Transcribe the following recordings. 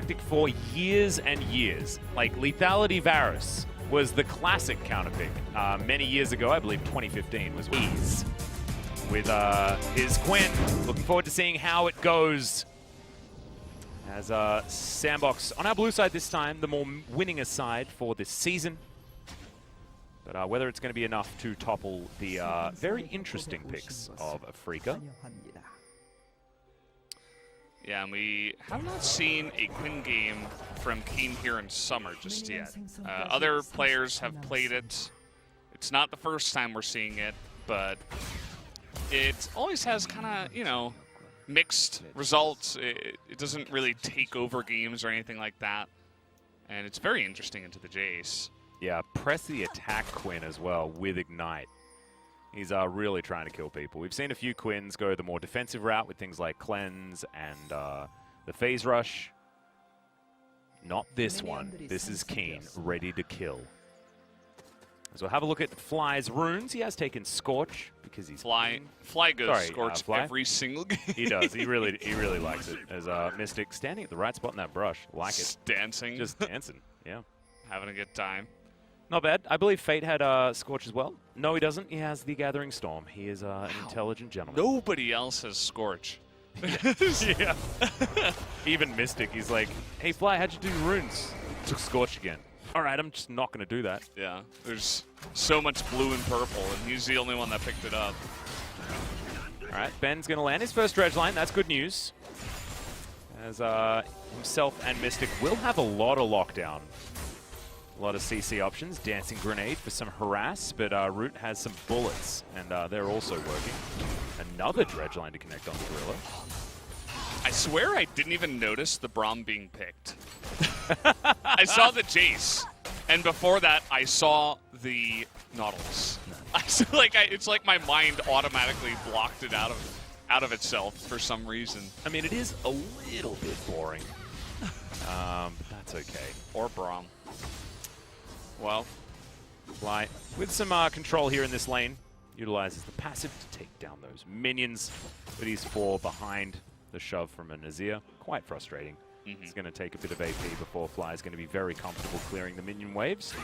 tactic for years and years. Like, Lethality Varus was the classic counter pick many years ago. I believe 2015 was Ease with his Quinn. Looking forward to seeing how it goes. As Sandbox on our blue side this time, the more winningest side for this season. But whether it's going to be enough to topple the very interesting picks of Afrika. Yeah, and we have not seen a Quinn game from Keen here in summer just yet. Other players have played it. It's not the first time we're seeing it, but it always has kind of, you know, mixed results. It doesn't really take over games or anything like that. And it's very interesting into the Jace. Yeah, press the attack Quinn as well with Ignite. He's really trying to kill people. We've seen a few Quins go the more defensive route with things like Cleanse and the Phase Rush. Not this one. This is Keen, ready to kill. So we'll have a look at Fly's runes. He has taken Scorch because he's Fly goes Scorch every single game. He does. He really likes it. As Mystic standing at the right spot in that brush. Like it. Dancing. Just dancing. Yeah. Having a good time. Not bad. I believe Fate had Scorch as well. No, he doesn't. He has the Gathering Storm. He is an intelligent gentleman. Nobody else has Scorch. Yeah. Even Mystic, he's like, hey, Fly, how'd you do the runes? Took Scorch again. All right, I'm just not going to do that. Yeah, there's so much blue and purple, and he's the only one that picked it up. All right, Ben's going to land his first dredge line. That's good news. As himself and Mystic will have a lot of lockdown. A lot of CC options. Dancing Grenade for some harass, but Root has some bullets, and they're also working. Another dredge line to connect on the Gorilla. I swear I didn't even notice the Braum being picked. I saw the Jace, and before that, I saw the Nautilus. It's like my mind automatically blocked it out of itself for some reason. I mean, it is a little bit boring, but that's okay. Or Braum. Well, Fly with some control here in this lane. Utilizes the passive to take down those minions, but he's 4 behind the shove from a Nazir. Quite frustrating. It's going to take a bit of AP before Fly is going to be very comfortable clearing the minion waves.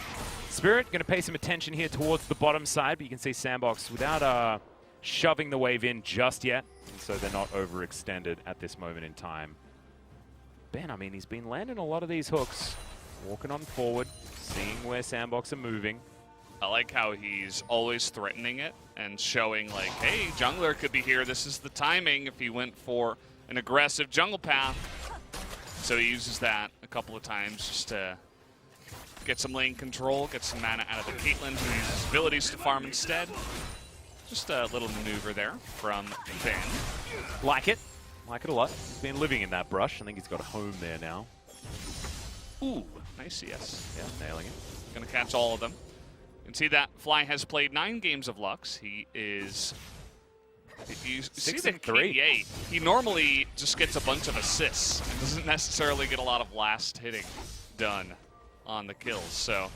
Spirit going to pay some attention here towards the bottom side, but you can see Sandbox without shoving the wave in just yet, and so they're not overextended at this moment in time. Ben, I mean, he's been landing a lot of these hooks, walking on forward, seeing where Sandbox are moving. I like how he's always threatening it and showing like, hey, jungler could be here. This is the timing if he went for an aggressive jungle path. So he uses that a couple of times just to get some lane control, get some mana out of the Caitlyn, who uses abilities to farm instead. Just a little maneuver there from Ben. Like it. Like it a lot. He's been living in that brush. I think he's got a home there now. Ooh, nice CS. Yeah, nailing it. Gonna catch all of them. You can see that Fly has played 9 games of Lux. He is... You see the KDA, he normally just gets a bunch of assists and doesn't necessarily get a lot of last hitting done on the kills. So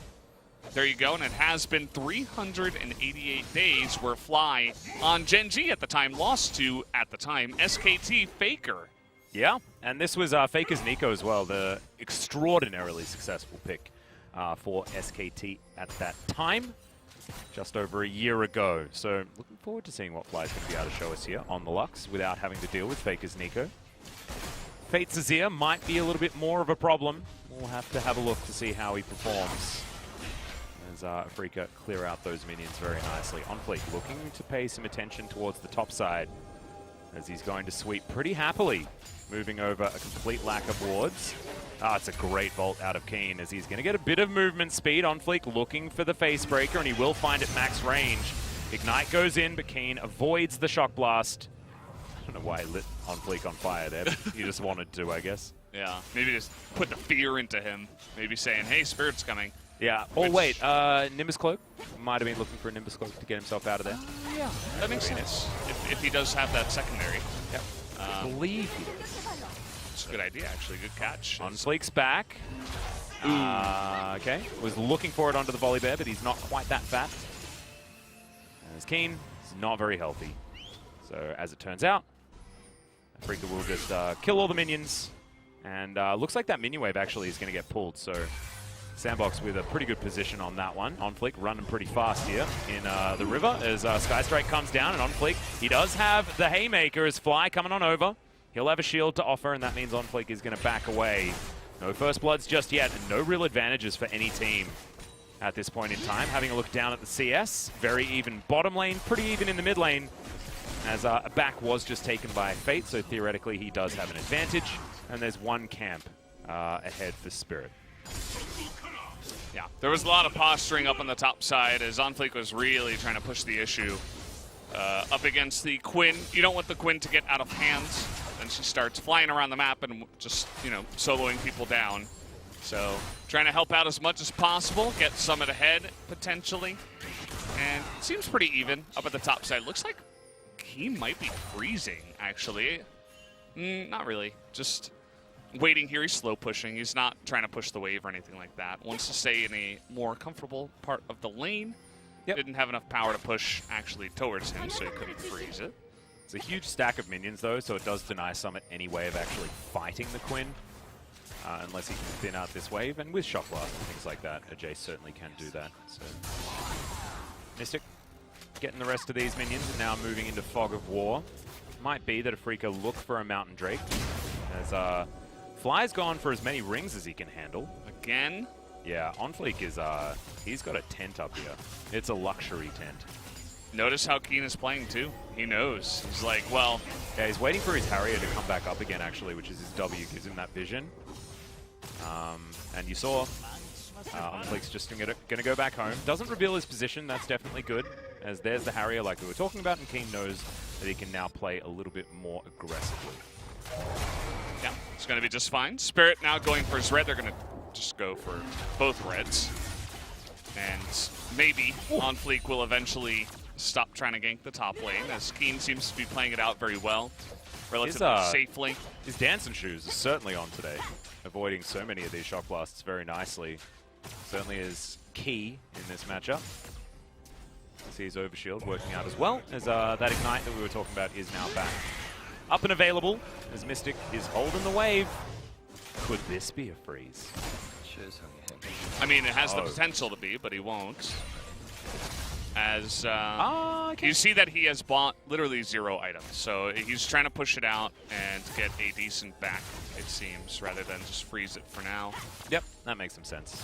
there you go, and it has been 388 days where Fly on Gen G at the time lost to, at the time, SKT Faker. Yeah, and this was Faker's Nico as well, the extraordinarily successful pick for SKT at that time. Just over a year ago. So looking forward to seeing what Fly's going to be able to show us here on the Lux without having to deal with Faker's Nico. Fate's Azir might be a little bit more of a problem. We'll have to have a look to see how he performs. As Afrika clear out those minions very nicely. On Fleek looking to pay some attention towards the top side as he's going to sweep pretty happily, moving over a complete lack of wards. It's a great vault out of Keen as he's going to get a bit of movement speed. On Fleek looking for the face breaker, and he will find it max range. Ignite goes in, but Keen avoids the shock blast. I don't know why he lit On Fleek on fire there, but he just wanted to, I guess. Yeah, maybe just put the fear into him. Maybe saying, hey, Spirit's coming. Yeah. Oh, wait, Nimbus Cloak? Might have been looking for a Nimbus Cloak to get himself out of there. Yeah, that makes sense. If he does have that secondary. Yep. I believe he does. It's a good idea, actually. Good catch. On Fleek's back. Okay. Was looking for it onto the volley bear, but he's not quite that fat. As Keen is not very healthy. So, as it turns out, Afrika will just kill all the minions And looks like that minion wave actually is going to get pulled. So Sandbox with a pretty good position on that one. OnFleek running pretty fast here in the river as Sky Strike comes down. And OnFleek, he does have the Haymaker as Fly coming on over. He'll have a shield to offer, and that means OnFleek is going to back away. No first bloods just yet, and no real advantages for any team at this point in time. Having a look down at the CS, very even bottom lane, pretty even in the mid lane, as a back was just taken by Fate, so theoretically he does have an advantage. And there's one camp ahead for Spirit. Yeah, there was a lot of posturing up on the top side as OnFleek was really trying to push the issue up against the Quinn. You don't want the Quinn to get out of hand. Then she starts flying around the map and just, you know, soloing people down. So trying to help out as much as possible, get Summit ahead potentially. And it seems pretty even up at the top side. Looks like he might be freezing, actually. Not really. Just waiting here. He's slow pushing. He's not trying to push the wave or anything like that. Wants to stay in a more comfortable part of the lane. Yep. Didn't have enough power to push actually towards him, so he couldn't freeze it. It's a huge stack of minions, though, so it does deny Summit any way of actually fighting the Quinn, unless he can thin out this wave. And with Shock Blast and things like that, Ajay certainly can do that. So Mystic getting the rest of these minions and now moving into Fog of War. Might be that Afrika look for a Mountain Drake, as Fly's gone for as many rings as he can handle. Again? Yeah, OnFleek is, he's got a tent up here. It's a luxury tent. Notice how Keen is playing, too. He knows. He's like, well... Yeah, he's waiting for his Harrier to come back up again, actually, which is his W, gives him that vision. And you saw OnFleek's just going to go back home. Doesn't reveal his position, that's definitely good, as there's the Harrier like we were talking about, and Keen knows that he can now play a little bit more aggressively. Yeah, it's going to be just fine. Spirit now going for his red. They're going to just go for both reds. And maybe OnFleek will eventually stop trying to gank the top lane, as Keen seems to be playing it out very well, relatively safely. His dancing shoes are certainly on today, avoiding so many of these shock blasts very nicely. Certainly is key in this matchup. See his overshield working out as well, as that ignite that we were talking about is now back. Up and available, as Mystic is holding the wave. Could this be a freeze? I mean, it has the potential to be, but he won't. As you see that he has bought literally 0 items, so he's trying to push it out and get a decent back, it seems, rather than just freeze it for now. Yep, that makes some sense.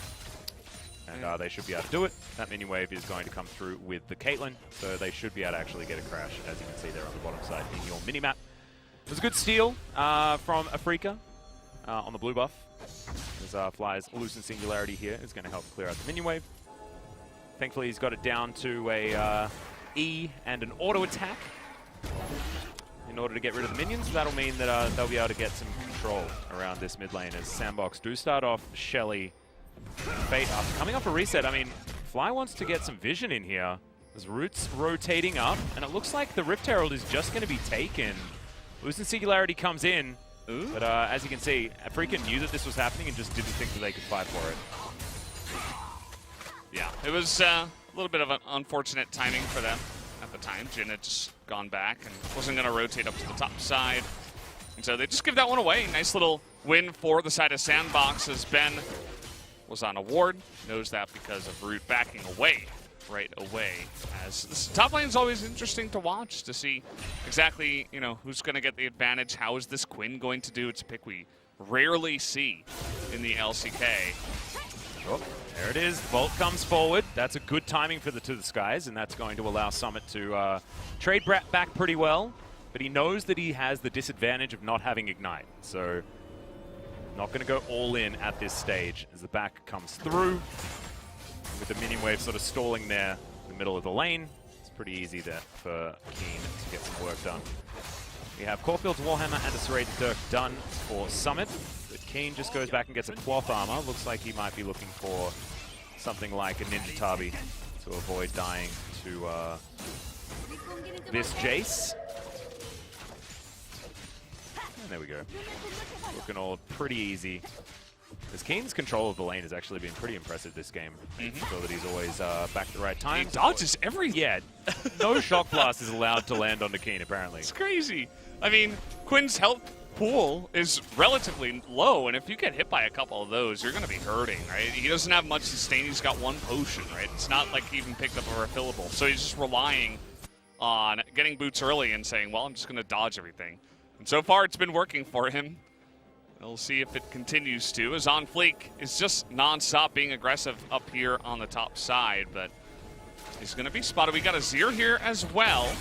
And they should be able to do it. That mini wave is going to come through with the Caitlyn, so they should be able to actually get a crash, as you can see there on the bottom side in your mini-map. It was a good steal from Afrika on the blue buff. As Fly's Lucent Singularity here is going to help clear out the minion wave. Thankfully, he's got it down to a E and an auto attack in order to get rid of the minions. That'll mean that they'll be able to get some control around this mid lane, as Sandbox do start off Shelly Fate after coming off a reset. I mean, Fly wants to get some vision in here. There's roots rotating up, and it looks like the Rift Herald is just going to be taken. Lucent Singularity comes in. Ooh. But as you can see, Afrika knew that this was happening and just didn't think that they could fight for it. Yeah, it was a little bit of an unfortunate timing for them at the time. Jhin had just gone back and wasn't going to rotate up to the top side. And so they just give that one away. Nice little win for the side of Sandbox, as Ben was on a ward. Knows that because of Root backing away right away. As this top lane is always interesting to watch, to see exactly, you know, who's going to get the advantage. How is this Quinn going to do? It's a pick we rarely see in the LCK. Sure. There it is. Volt comes forward. That's a good timing for the To The Skies, and that's going to allow Summit to trade back pretty well. But he knows that he has the disadvantage of not having Ignite. So not going to go all in at this stage as the back comes through. With the minion wave sort of stalling there in the middle of the lane, it's pretty easy there for Keen to get some work done. We have Caulfield's Warhammer and a Serrated Dirk done for Summit, but Keen just goes back and gets a cloth armor. Looks like he might be looking for something like a Ninja Tabi to avoid dying to this Jace. And there we go. Looking all pretty easy. Because Keen's control of the lane has actually been pretty impressive this game. So that he's always back at the right time. He dodges everything. Yeah, no shock blast is allowed to land onto Keen, apparently. It's crazy. I mean, Quinn's health pool is relatively low, and if you get hit by a couple of those, you're going to be hurting, right? He doesn't have much sustain. He's got one potion, right? It's not like he even picked up a refillable. So he's just relying on getting boots early and saying, well, I'm just going to dodge everything. And so far, it's been working for him. We'll see if it continues to, as On Fleek is just non-stop being aggressive up here on the top side, but he's going to be spotted. We got a Zir here as well.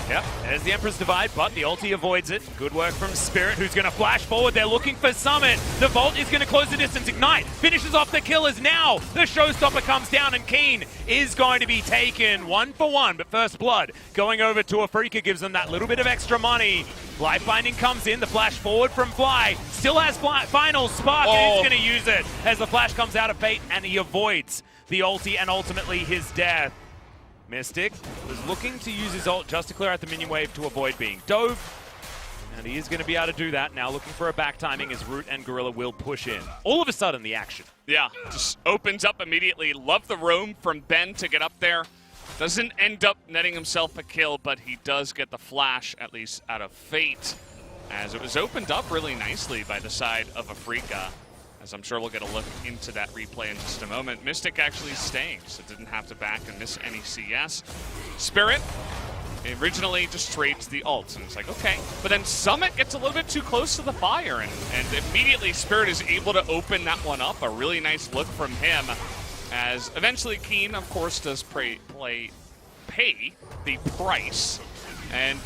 Yep, there's the Emperor's Divide, but the ulti avoids it. Good work from Spirit, who's going to flash forward. They're looking for Summit. The Vault is going to close the distance. Ignite finishes off the killers now. The Showstopper comes down, and Keen is going to be taken 1 for 1. But First Blood going over to Afrika gives them that little bit of extra money. Life Binding comes in. The flash forward from Fly. Still has final spark, and he's going to use it as the flash comes out of Fate, and he avoids the ulti and ultimately his death. Mystic was looking to use his ult just to clear out the minion wave to avoid being dove. And he is going to be able to do that. Now looking for a back timing as Root and Gorilla will push in. All of a sudden, the action. Yeah, just opens up immediately. Love the roam from Ben to get up there. Doesn't end up netting himself a kill, but he does get the flash, at least out of Fate, as it was opened up really nicely by the side of Afrika. As I'm sure we'll get a look into that replay in just a moment. Mystic actually staying, so didn't have to back and miss any CS. Spirit originally just trades the ult, and it's like, okay. But then Summit gets a little bit too close to the fire, and immediately Spirit is able to open that one up. A really nice look from him, as eventually Keen, of course, does pay the price. And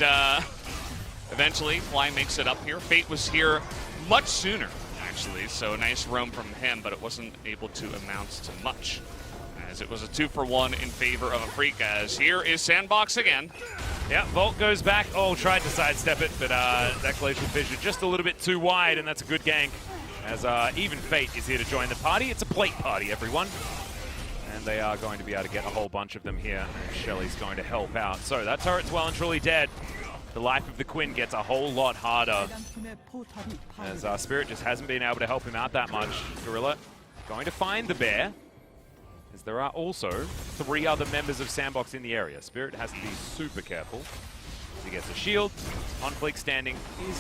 eventually Fly makes it up here. Fate was here much sooner, actually, so a nice roam from him, but it wasn't able to amount to much, as it was a 2 for 1 in favor of Afrika. As here is Sandbox again. Yeah, Volt goes back. Oh, tried to sidestep it, but that glacial fissure just a little bit too wide, and that's a good gank. As even Fate is here to join the party. It's a plate party, everyone. And they are going to be able to get a whole bunch of them here, and Shelly's going to help out. So that turret's well and truly dead. The life of the Quinn gets a whole lot harder, as Spirit just hasn't been able to help him out that much. Gorilla going to find the bear, as there are also 3 other members of Sandbox in the area. Spirit has to be super careful. He gets a shield. On Fleek standing. He's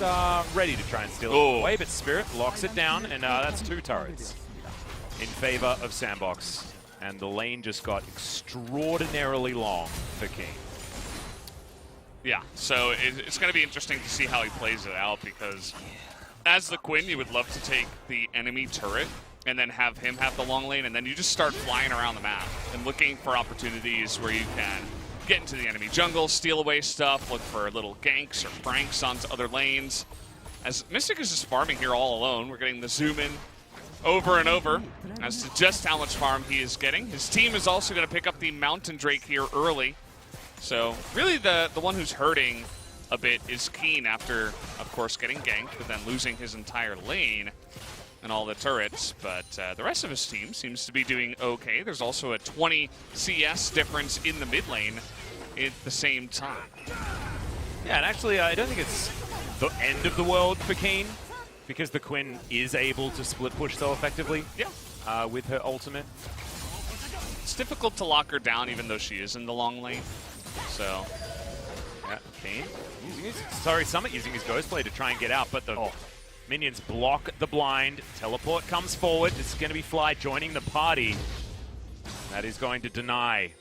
ready to try and steal it away, but Spirit locks it down, and that's 2 turrets in favor of Sandbox. And the lane just got extraordinarily long for King. Yeah, so it's going to be interesting to see how he plays it out, because as the Quinn, you would love to take the enemy turret and then have him have the long lane, and then you just start flying around the map and looking for opportunities where you can get into the enemy jungle, steal away stuff, look for little ganks or pranks onto other lanes. As Mystic is just farming here all alone, we're getting the zoom in over and over as to just how much farm he is getting. His team is also going to pick up the Mountain Drake here early. So really the one who's hurting a bit is Keen after, of course, getting ganked, but then losing his entire lane and all the turrets. But the rest of his team seems to be doing okay. There's also a 20 CS difference in the mid lane at the same time. Yeah, and actually, I don't think it's the end of the world for Keen, because the Quinn is able to split push so effectively with her ultimate. It's difficult to lock her down even though she is in the long lane. So, yeah, Keen using his, Summit using his Ghostblade to try and get out, but the minions block the blind. Teleport comes forward. This is going to be Fly joining the party. That is going to deny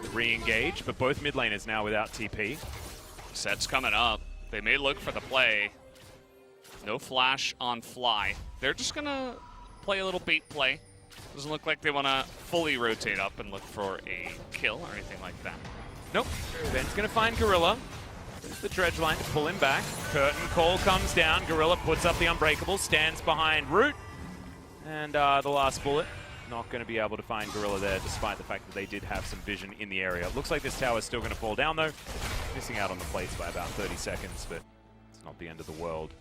the re-engage, but both mid laners now without TP. Set's coming up. They may look for the play. No flash on Fly. They're just going to play a little bait play. Doesn't look like they want to fully rotate up and look for a kill or anything like that. Nope. Ben's going to find Gorilla. There's the dredge line to pull him back. Curtain call comes down. Gorilla puts up the Unbreakable, stands behind Root. And the last bullet, not going to be able to find Gorilla there, despite the fact that they did have some vision in the area. It looks like this tower is still going to fall down, though. Missing out on the plates by about 30 seconds, but it's not the end of the world.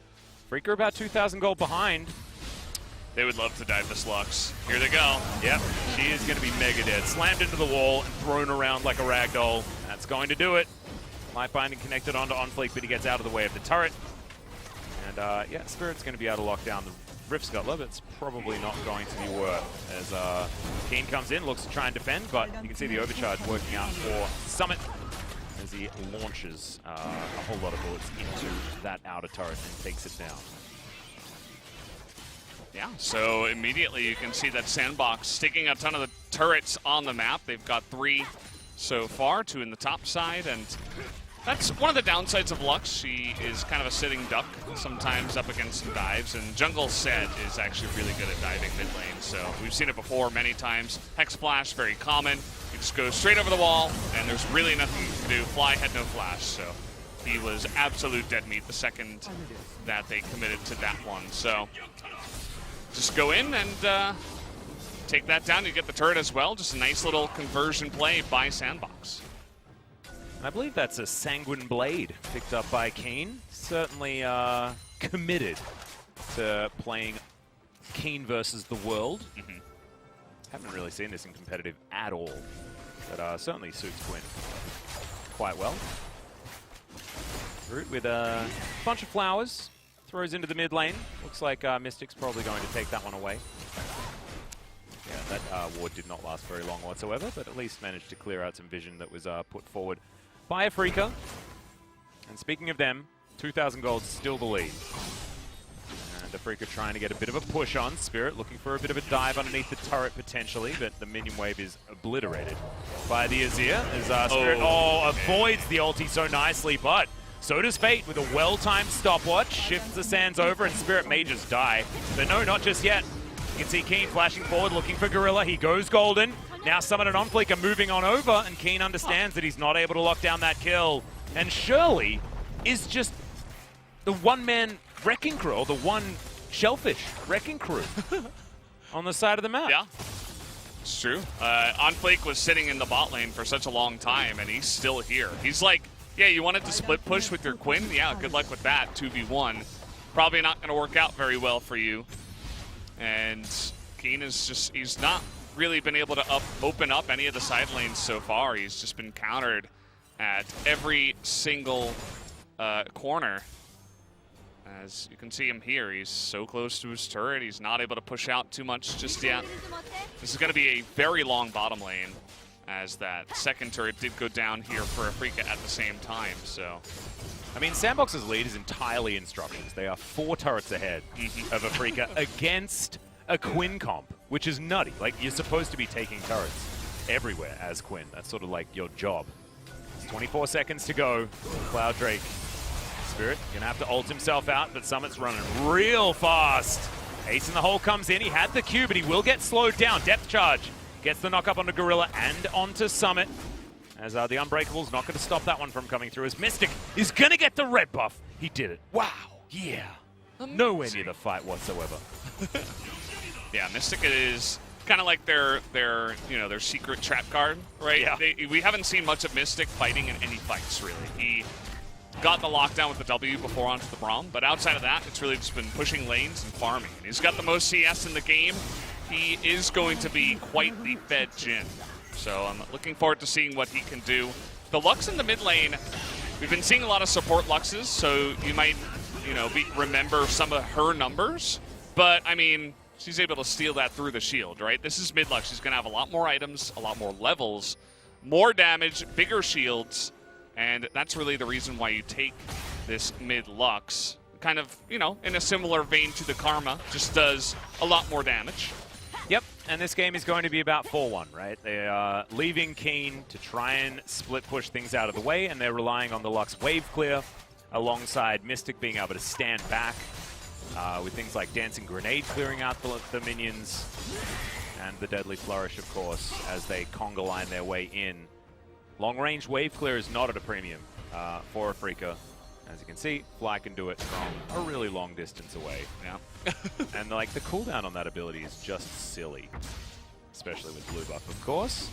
Freaker about 2,000 gold behind. They would love to dive this Lux. Here they go. Yep, she is going to be mega dead. Slammed into the wall and thrown around like a ragdoll. That's going to do it. Light Binding connected onto OnFleek, but he gets out of the way of the turret. And yeah, Spirit's going to be able to lock down the Rift Scuttler, but it's probably not going to be worth. As Keen comes in, looks to try and defend, but you can see the overcharge working out for Summit, as he launches a whole lot of bullets into that outer turret and takes it down. Yeah, so immediately you can see that Sandbox sticking a ton of the turrets on the map. They've got 3 so far, 2 in the top side, and that's one of the downsides of Lux. She is kind of a sitting duck, sometimes up against some dives, and Jungle Set is actually really good at diving mid lane, so we've seen it before many times. Hex Flash, very common. You just go straight over the wall, and there's really nothing you can do. Fly had no flash, so he was absolute dead meat the second that they committed to that one. So just go in and take that down. You get the turret as well. Just a nice little conversion play by Sandbox. I believe that's a Sanguine Blade picked up by Keen. Certainly committed to playing Keen versus the world. Haven't really seen this in competitive at all, but certainly suits Quinn quite well. Root with a bunch of flowers, throws into the mid lane. Looks like Mystic's probably going to take that one away. Yeah, that ward did not last very long whatsoever, but at least managed to clear out some vision that was put forward by Afrika. And speaking of them, 2,000 gold still the lead. And Afrika trying to get a bit of a push on. Spirit looking for a bit of a dive underneath the turret potentially, but the minion wave is obliterated by the Azir. As Spirit avoids the ulti so nicely, but so does Fate with a well-timed stopwatch. Shifts the sands over and Spirit may just die. But no, not just yet. You can see Keen flashing forward, looking for Gorilla. He goes golden. Now Summit and OnFleek are moving on over, and Keen understands that he's not able to lock down that kill. And Shirley is just the one-man wrecking crew, or the one shellfish wrecking crew on the side of the map. Yeah, it's true. OnFleek was sitting in the bot lane for such a long time, and he's still here. He's like, yeah, you wanted to split push with your Quinn? Yeah, good luck with that, 2v1. Probably not going to work out very well for you. And Keen is just, he's not really been able to open up any of the side lanes so far. He's just been countered at every single corner. As you can see him here, he's so close to his turret, he's not able to push out too much just yet. This is going to be a very long bottom lane, as that second turret did go down here for Afrika at the same time, so. I mean, Sandbox's lead is entirely instructions. They are 4 turrets ahead of Afrika against a Quinn comp, which is nutty. Like, you're supposed to be taking turrets everywhere as Quinn. That's sort of like your job. It's 24 seconds to go. Cloud Drake. Spirit gonna have to ult himself out, but Summit's running real fast. Ace in the hole comes in. He had the Q, but he will get slowed down. Depth charge. Gets the knock up onto Gorilla and onto Summit. As the Unbreakable's not going to stop that one from coming through, as Mystic is going to get the red buff. He did it. Wow. Yeah. Nowhere near the fight whatsoever. Yeah, Mystic is kind of like their secret trap card, right? Yeah. We haven't seen much of Mystic fighting in any fights, really. He got the lockdown with the W before onto the Braum, but outside of that, it's really just been pushing lanes and farming. He's got the most CS in the game. He is going to be quite the fed Jhin. So I'm looking forward to seeing what he can do. The Lux in the mid lane, we've been seeing a lot of support Luxes, so you might, remember some of her numbers. But, I mean, she's able to steal that through the shield, right? This is mid Lux. She's going to have a lot more items, a lot more levels, more damage, bigger shields, and that's really the reason why you take this mid Lux. Kind of, in a similar vein to the Karma, just does a lot more damage. Yep, and this game is going to be about 4-1, right? They are leaving Keen to try and split push things out of the way, and they're relying on the Lux wave clear, alongside Mystic being able to stand back with things like Dancing Grenade clearing out the minions, and the Deadly Flourish, of course, as they conga line their way in. Long-range wave clear is not at a premium for Afrika. As you can see, Fly can do it from a really long distance away. Yeah. And like the cooldown on that ability is just silly, especially with blue buff, of course.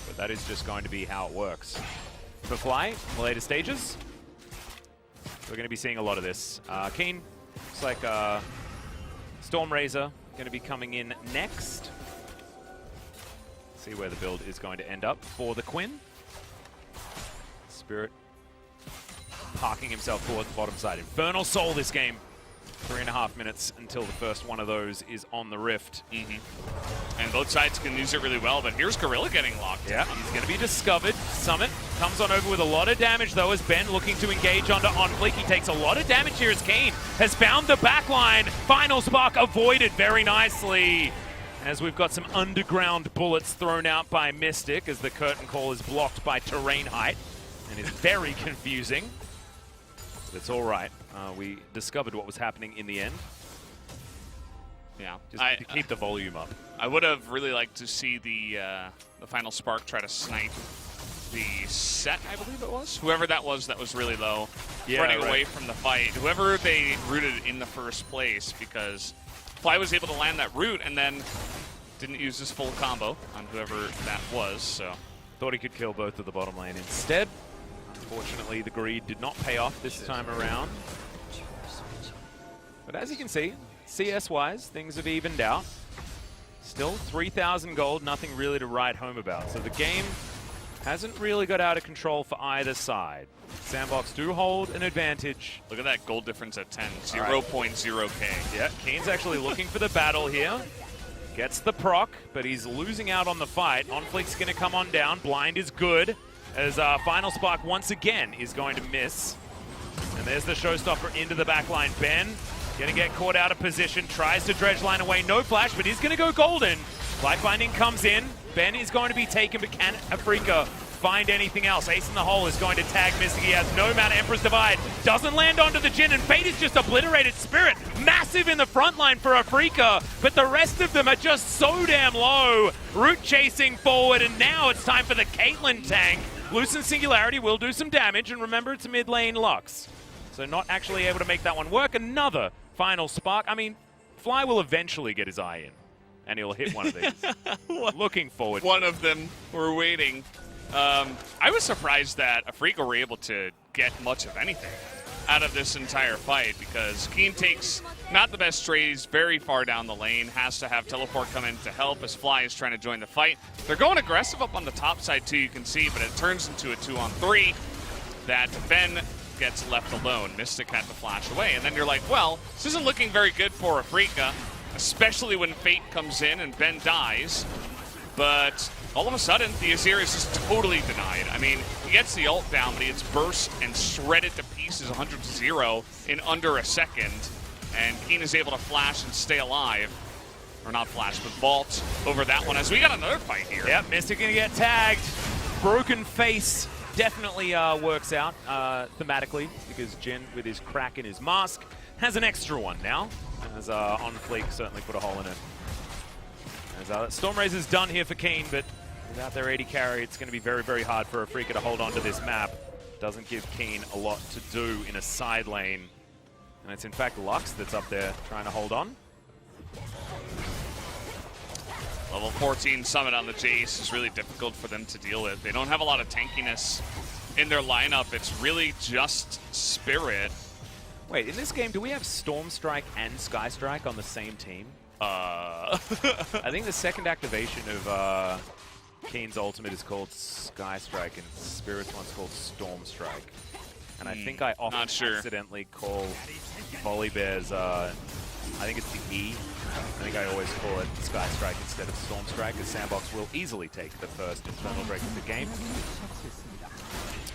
But that is just going to be how it works. For Fly, in the later stages, we're going to be seeing a lot of this. Keen, looks like Stormrazor going to be coming in next. See where the build is going to end up for the Quinn. Spirit parking himself towards the bottom side. Infernal Soul this game. 3.5 minutes until the first one of those is on the Rift. And both sides can use it really well, but here's Gorilla getting locked. Yeah, he's going to be discovered. Summit Comes on over with a lot of damage, though, as Ben looking to engage onto OnFleek. He takes a lot of damage here as Keen has found the backline. Final Spark avoided very nicely, as we've got some underground bullets thrown out by Mystic, as the curtain call is blocked by terrain height, and is very confusing. But it's all right. We discovered what was happening in the end. Yeah, just to keep the volume up. I would have really liked to see the Final Spark try to snipe the set, I believe it was. Whoever that was really low, running away from the fight. Whoever they rooted in the first place, because Fly was able to land that root and then didn't use his full combo on whoever that was, so. Thought he could kill both of the bottom lane instead. Unfortunately, the greed did not pay off this time around. But as you can see, CS-wise, things have evened out. Still 3,000 gold, nothing really to write home about. So the game hasn't really got out of control for either side. Sandbox do hold an advantage. Look at that gold difference at 10, 0.0k. Yeah, Keen's actually looking for the battle here. Gets the proc, but he's losing out on the fight. OnFleek's going to come on down. Blind is good, as Final Spark once again is going to miss. And there's the showstopper into the backline. Ben going to get caught out of position, tries to dredge line away. No flash, but he's going to go golden. Life Binding comes in. Ben is going to be taken, but can Afrika find anything else? Ace in the hole is going to tag Mystic. He has no mana. Emperor's Divide doesn't land onto the Jhin, and Fate is just obliterated. Spirit, massive in the front line for Afrika, but the rest of them are just so damn low. Root chasing forward, and now it's time for the Caitlyn tank. Loosen Singularity will do some damage, and remember, it's a mid lane Lux. So not actually able to make that one work. Another Final Spark. I mean, Fly will eventually get his eye in, and he'll hit one of these. Looking forward. One of them. We're waiting. I was surprised that Afrika were able to get much of anything out of this entire fight, because Keen takes not the best trade. He's very far down the lane, has to have Teleport come in to help as Fly is trying to join the fight. They're going aggressive up on the top side too, you can see, but it turns into a 2-on-3 that Ben gets left alone. Mystic had to flash away, and then you're like, well, this isn't looking very good for Afrika, especially when Fate comes in and Ben dies. But all of a sudden, the Azir is just totally denied. I mean, he gets the ult down, but he gets burst and shredded to pieces 100-0 in under a second. And Keen is able to flash and stay alive. Or not flash, but vault over that one, as we got another fight here. Yep, Mystic gonna get tagged. Broken face definitely works out thematically, because Jhin, with his crack in his mask, has an extra one now, as OnFleek certainly put a hole in it. As Stormrazor's done here for Keen, but without their 80 carry, it's going to be very, very hard for Afrika to hold on to this map. Doesn't give Keen a lot to do in a side lane. And it's in fact Lux that's up there trying to hold on. Level 14 Summit on the Jace is really difficult for them to deal with. They don't have a lot of tankiness in their lineup. It's really just Spirit. Wait, in this game, do we have Storm Strike and Sky Strike on the same team? I think the second activation of Keen's ultimate is called Sky Strike, and Spirit's one's called Storm Strike. And I think I often accidentally call Volibear's, I think it's the E. I think I always call it Sky Strike instead of Storm Strike, because Sandbox will easily take the first Infernal Break of the game.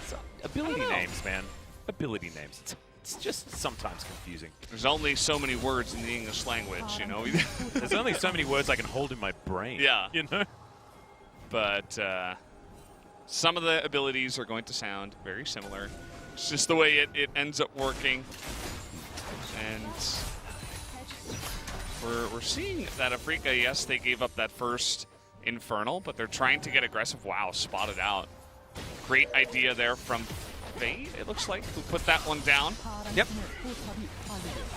So, ability names, man. Ability names. It's just sometimes confusing. There's only so many words in the English language, you know? There's only so many words I can hold in my brain. Yeah. You know? But some of the abilities are going to sound very similar. It's just the way it ends up working. And we're seeing that Afrika, yes, they gave up that first Infernal, but they're trying to get aggressive. Wow, spotted out. Great idea there from Fate, it looks like, who put that one down. Yep.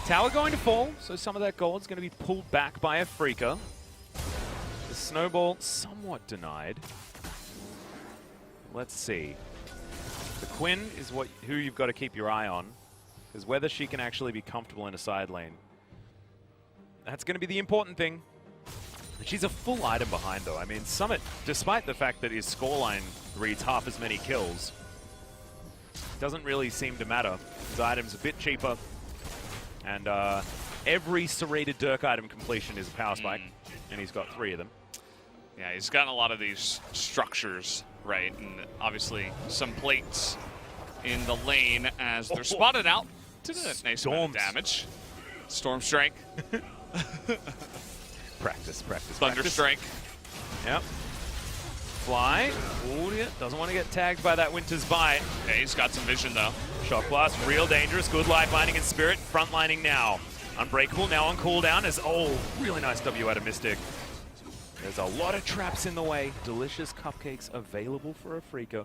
Tower going to fall, so some of that gold is going to be pulled back by Afrika. The snowball somewhat denied. Let's see. The Quinn is who you've got to keep your eye on, because whether she can actually be comfortable in a side lane, that's going to be the important thing. She's a full item behind, though. I mean, Summit, despite the fact that his scoreline reads half as many kills, doesn't really seem to matter. His item's a bit cheaper, and every serrated Dirk item completion is a power spike, and he's got 3 of them. Yeah, he's gotten a lot of these structures right, and obviously some plates in the lane as they're spotted out. Did a nice amount of damage. Storm Strike. Practice. Thunder Strike. Yep. Fly. Ooh, yeah. Doesn't want to get tagged by that Winter's Bite. Okay, he's got some vision though. Shock Blast, real dangerous. Good lifelining in Spirit. Frontlining now. Unbreakable now on cooldown as, really nice W out of Mystic. There's a lot of traps in the way. Delicious cupcakes available for a Freaker,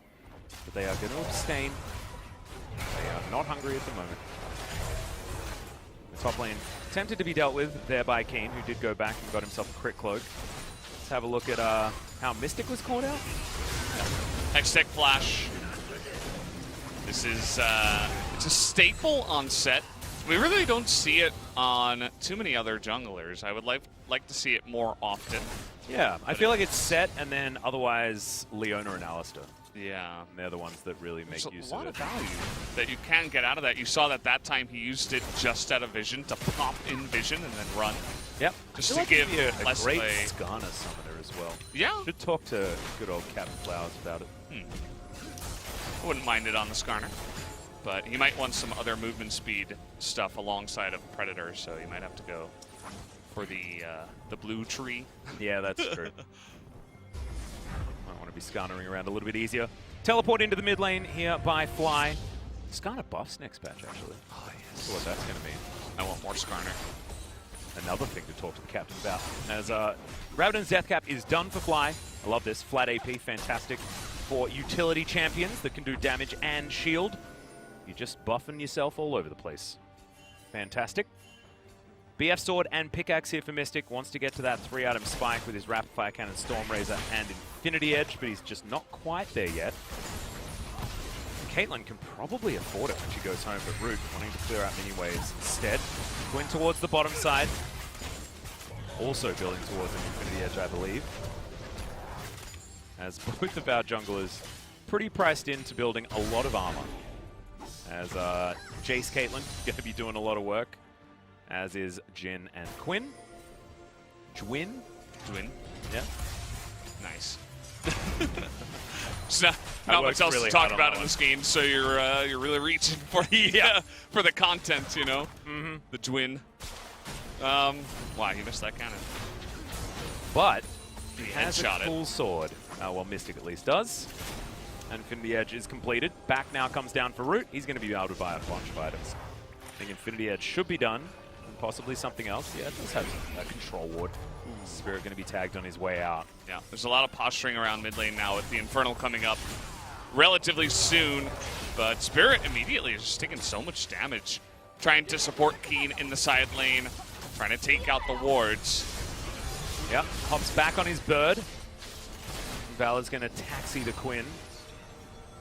but they are going to abstain. They are not hungry at the moment. The top lane tempted to be dealt with there by Keen, who did go back and got himself a crit cloak. Let's have a look at how Mystic was caught out. Hextech Flash. This is it's a staple on set. We really don't see it on too many other junglers. I would like to see it more often. Yeah, I feel like it's set, and then otherwise Leona and Alistair. Yeah. They're the ones that really make use of it. There's a lot of value that you can get out of that. You saw that time he used it just out of vision to pop in vision and then run. Yep. Just to give a less great play. Skarner summoner as well. Yeah. Should talk to good old Captain Flowers about it. I wouldn't mind it on the Skarner. But he might want some other movement speed stuff alongside of Predator, so you might have to go for the blue tree. Yeah, that's true. Might want to be Skarnering around a little bit easier. Teleport into the mid lane here by Fly. Skarner buffs next patch, actually. Oh, yes. So what that's going to mean. I want more Skarner. Another thing to talk to the captain about. As Rabadon's Death Cap is done for Fly. I love this. Flat AP, fantastic for utility champions that can do damage and shield. You're just buffing yourself all over the place. Fantastic. BF Sword and Pickaxe here for Mystic. Wants to get to that 3-item spike with his Rapid Fire Cannon, Storm Razor, and Infinity Edge, but he's just not quite there yet. Caitlyn can probably afford it when she goes home, but Root wanting to clear out mini waves instead. Going towards the bottom side. Also building towards an Infinity Edge, I believe. As both of our junglers pretty priced into building a lot of armor. As Jace Caitlyn going to be doing a lot of work, as is Jin and Quinn. Dwin? Yeah. Nice. There's not much else to talk about in this game, so you're really reaching for for the content, you know. The Dwin. Wow, he missed that cannon. But he has a cool sword. Well, Mystic at least does. Infinity Edge is completed. Back now comes down for Root. He's going to be able to buy a bunch of items. I think Infinity Edge should be done. And possibly something else. Yeah, it does have a control ward. Spirit going to be tagged on his way out. Yeah, there's a lot of posturing around mid lane now with the Infernal coming up relatively soon. But Spirit immediately is just taking so much damage. Trying to support Keen in the side lane. Trying to take out the wards. Yep, hops back on his bird. Valor's going to taxi the Quinn.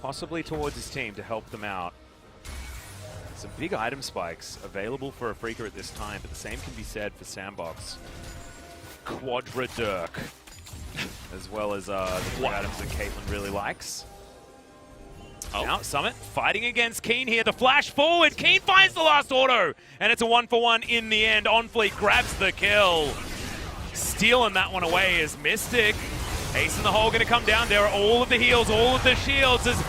Possibly towards his team to help them out. Some big item spikes available for a Freaker at this time, but the same can be said for Sandbox. Quadra Dirk, as well as the 3 items that Caitlyn really likes. Now, Summit fighting against Keen here. The flash forward. Keen finds the last auto, and it's a 1-for-1 in the end. On Fleet grabs the kill. Stealing that one away is Mystic. Ace in the hole going to come down. There are all of the heals, all of the shields. There's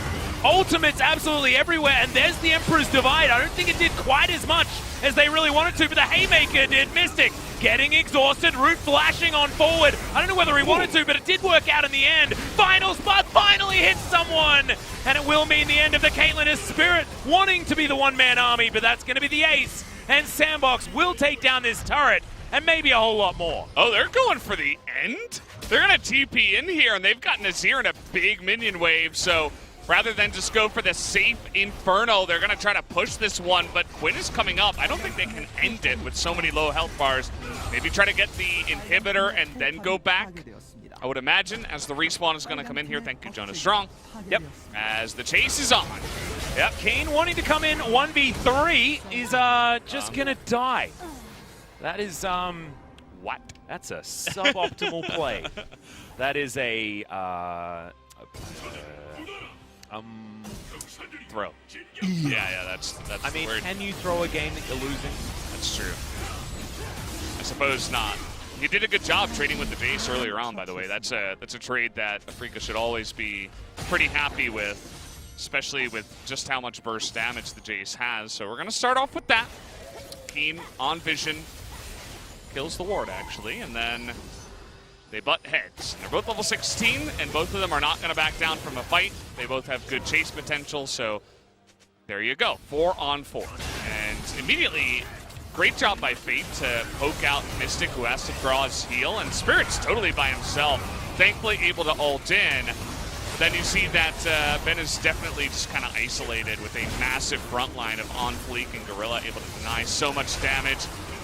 ultimates absolutely everywhere, and there's the Emperor's Divide. I don't think it did quite as much as they really wanted to, but the Haymaker did. Mystic getting exhausted. Root flashing on forward. I don't know whether he wanted to, but it did work out in the end. Final spot finally hits someone, and it will mean the end of the Caitlyn as Spirit wanting to be the one-man army, but that's going to be the ace, and Sandbox will take down this turret, and maybe a whole lot more. Oh, they're going for the end? They're going to TP in here, and they've got Nazir in a big minion wave, so rather than just go for the safe Inferno, they're going to try to push this one, but Quinn is coming up. I don't think they can end it with so many low health bars. Maybe try to get the inhibitor and then go back. I would imagine, as the respawn is going to come in here. Thank you, Jonas Strong. Yep. As the chase is on. Yep, Kane wanting to come in 1v3 is just going to die. That is, what? That's a suboptimal play. That is a throw. Yeah, that's I mean, the word. can you throw a game that you're losing? That's true. I suppose not. he did a good job trading with the Jace earlier on, by the way. That's a trade that Afrika should always be pretty happy with, especially with just how much burst damage the Jace has. So we're going to start off with that. Keen on vision. Kills the ward, actually, and then they butt heads. They're both level 16, and both of them are not going to back down from a fight. They both have good chase potential, so there you go. 4 on 4. And immediately, great job by Fate to poke out Mystic, who has to draw his heal, and Spirit's totally by himself, thankfully able to ult in. Then you see that Ben is definitely just kind of isolated with a massive front line of On Fleek and Gorilla, able to deny so much damage.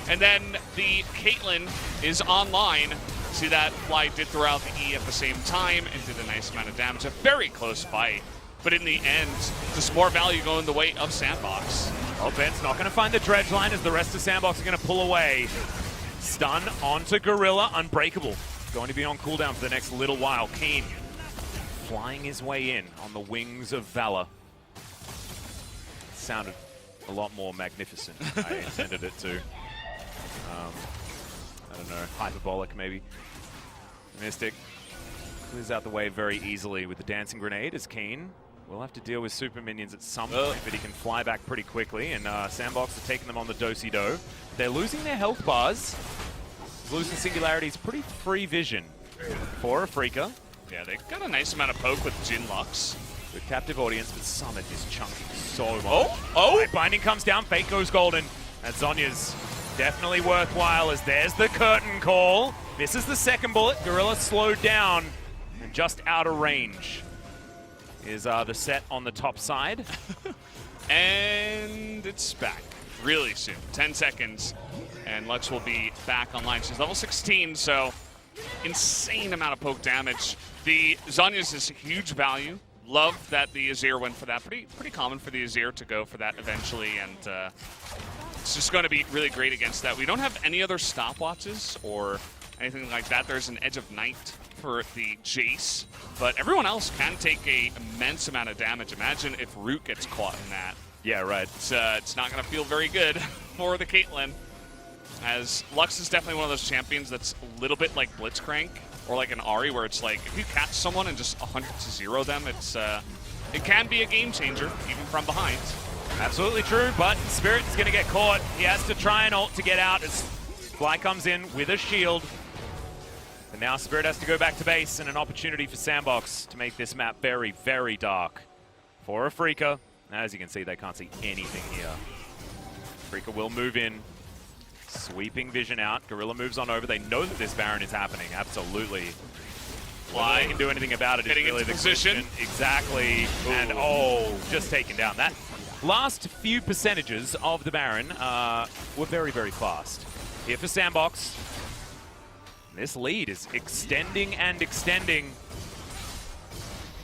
And then the Caitlyn is online. See that Fly did throw out the E at the same time and did a nice amount of damage. A very close fight. But in the end, just more value going the way of Sandbox. Oh, Ben's not going to find the dredge line as the rest of Sandbox are going to pull away. Stun onto Gorilla, Unbreakable. Going to be on cooldown for the next little while. Keen flying his way in on the wings of Valor. Sounded a lot more magnificent I intended it to. I don't know, hyperbolic maybe. Mystic clears out the way very easily with the Dancing Grenade as Keen will have to deal with super minions at some point, but he can fly back pretty quickly, and Sandbox are taking them on the do-si-do. They're losing their health bars. Losing Singularity's pretty free vision for Afrika. Yeah, they got a nice amount of poke with Jin Lux. With Captive Audience, but Summit is chunking so much. Oh! Binding comes down, Fate goes golden. And Zhonya's definitely worthwhile as there's the curtain call. This is the second bullet. Gorilla slowed down and just out of range is the set on the top side. And it's back really soon. 10 seconds, and Lux will be back online. She's level 16, so insane amount of poke damage. The Zhonya's is huge value. Love that the Azir went for that. Pretty common for the Azir to go for that eventually, and it's just going to be really great against that. We don't have any other stopwatches or anything like that. There's an Edge of Night for the Jace, but everyone else can take an immense amount of damage. Imagine if Root gets caught in that. Yeah, right. It's not going to feel very good for the Caitlyn, as Lux is definitely one of those champions that's a little bit like Blitzcrank or like an Ahri, where it's like if you catch someone and just 100-0 them, it can be a game changer even from behind. Absolutely true, but Spirit is going to get caught. He has to try and ult to get out as Fly comes in with a shield. And now Spirit has to go back to base, and an opportunity for Sandbox to make this map very, very dark for Afrika. As you can see, they can't see anything here. Afrika will move in, sweeping vision out. Gorilla moves on over. They know that this Baron is happening, absolutely. Why they can do anything about it is getting really into the position. question. Exactly. Ooh. And just taken down. That last few percentages of the Baron were very, very fast. Here for Sandbox. This lead is extending and extending.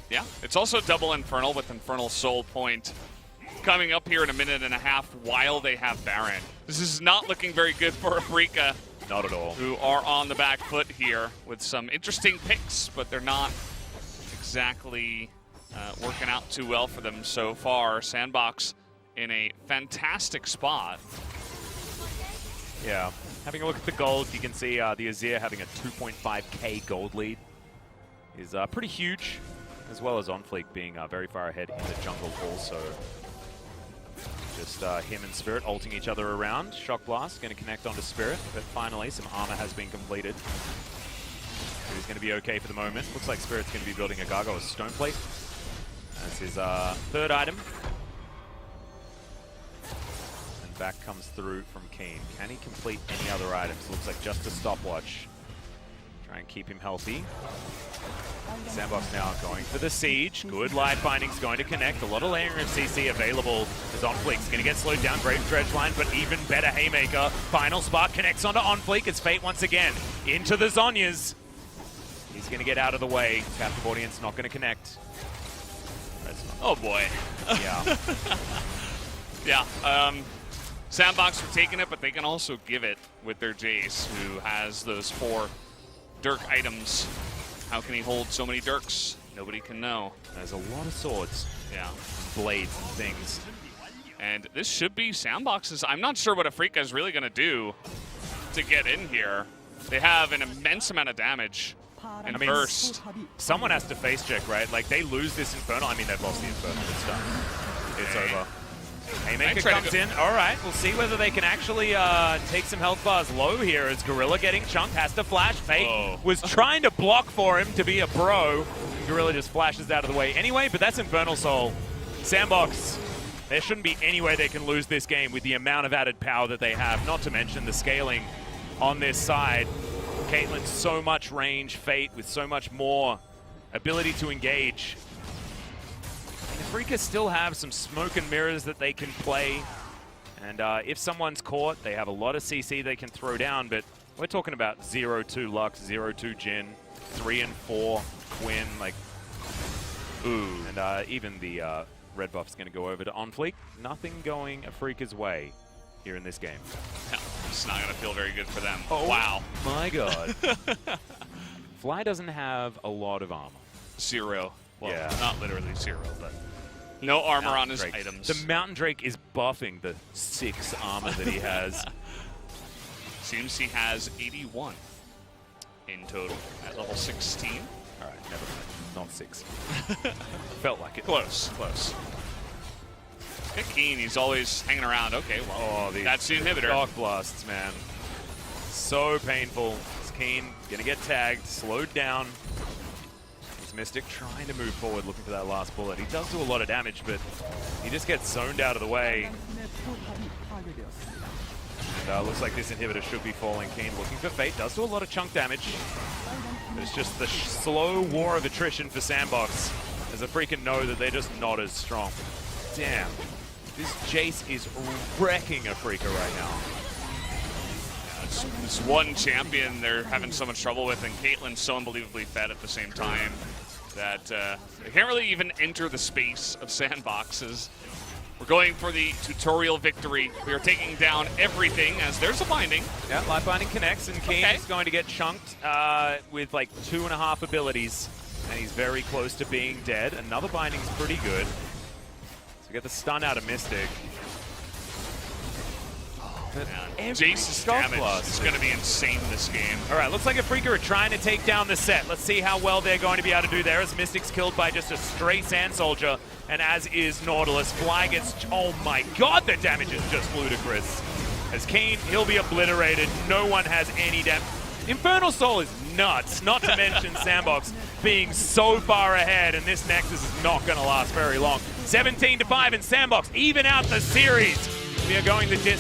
Yeah, it's also double Infernal with Infernal Soul Point coming up here in a minute and a half while they have Baron. This is not looking very good for Afrika. Not at all. Who are on the back foot here with some interesting picks, but they're not exactly working out too well for them so far. Sandbox in a fantastic spot. Yeah. Having a look at the gold, you can see the Azir having a 2.5k gold lead is pretty huge, as well as Onfleek being very far ahead in the jungle also. Just him and Spirit ulting each other around. Shock Blast going to connect onto Spirit, but finally some armor has been completed. He's going to be okay for the moment. Looks like Spirit's going to be building a Gargoyle's Stone Plate as his third item. And back comes through from Keen. Can he complete any other items? Looks like just a stopwatch. Try and keep him healthy. Sandbox now going for the Siege. Good light binding's going to connect. A lot of layering of CC available as Onfleek's going to get slowed down. Great dredge line, but even better Haymaker. Final Spark connects onto Onfleek as Fate once again into the Zhonyas. He's going to get out of the way. Captive Audience not going to connect. Oh boy. Yeah. Yeah. Sandbox for taking it, but they can also give it with their Jace, who has those 4 Dirk items. How can he hold so many Dirks? Nobody can know. There's a lot of swords. Yeah. And blades and things. And this should be Sandbox's. I'm not sure what Afrika is really going to do to get in here. They have an immense amount of damage in burst. Someone has to face check, right? Like, they lose this Infernal. I mean, they've lost the Infernal. It's done. It's over. Haymaker comes in. All right, we'll see whether they can actually take some health bars low here as Gorilla getting chunked, has to flash. Fake was trying to block for him to be a bro. Gorilla just flashes out of the way anyway, but that's Infernal Soul. Sandbox, there shouldn't be any way they can lose this game with the amount of added power that they have, not to mention the scaling on this side. Caitlyn, so much range, Fate with so much more ability to engage. Freaka still have some smoke and mirrors that they can play. And if someone's caught, they have a lot of CC they can throw down, but we're talking about 0-2 Lux, 0-2 Jhin, 3 and 4 Quinn, like, ooh. And even the red buff is going to go over to On Fleek. Nothing going Freaka's way here in this game. No, it's not going to feel very good for them. Oh, wow. My God. Fly doesn't have a lot of armor. 0. Well, yeah. Not literally 0, but no armor on his items. The Mountain Drake is buffing the 6 armor that he has. Seems he has 81 in total at level 16. All right, never mind. Not 6. Felt like it. Close, close. Look at Keen, he's always hanging around. Okay, well, that's the inhibitor. Shock blasts, man. So painful. It's Keen gonna get tagged, slowed down. Mystic trying to move forward, looking for that last bullet. He does do a lot of damage, but he just gets zoned out of the way. And looks like this inhibitor should be falling. Keen looking for Fate. Does do a lot of chunk damage. But it's just the slow war of attrition for Sandbox, as they freaking know that they're just not as strong. Damn. This Jace is wrecking a Freaka right now. It's one champion they're having so much trouble with, and Caitlyn's so unbelievably fed at the same time that they can't really even enter the space of Sandboxes. We're going for the tutorial victory. We are taking down everything as there's a binding. Yeah, life binding connects, and Keen is going to get chunked with like 2.5 abilities, and he's very close to being dead. Another binding's pretty good. So we get the stun out of Mystic. Jace's damage is going to be insane this game. All right, looks like a Freaka are trying to take down the set. Let's see how well they're going to be able to do there, as Mystic's killed by just a straight Sand Soldier, and as is Nautilus. Fly gets, oh my God, the damage is just ludicrous. As Keen, he'll be obliterated. No one has any damage. Infernal Soul is nuts, not to mention Sandbox being so far ahead, and this Nexus is not going to last very long. 17-5, and Sandbox even out the series. We are going the distance.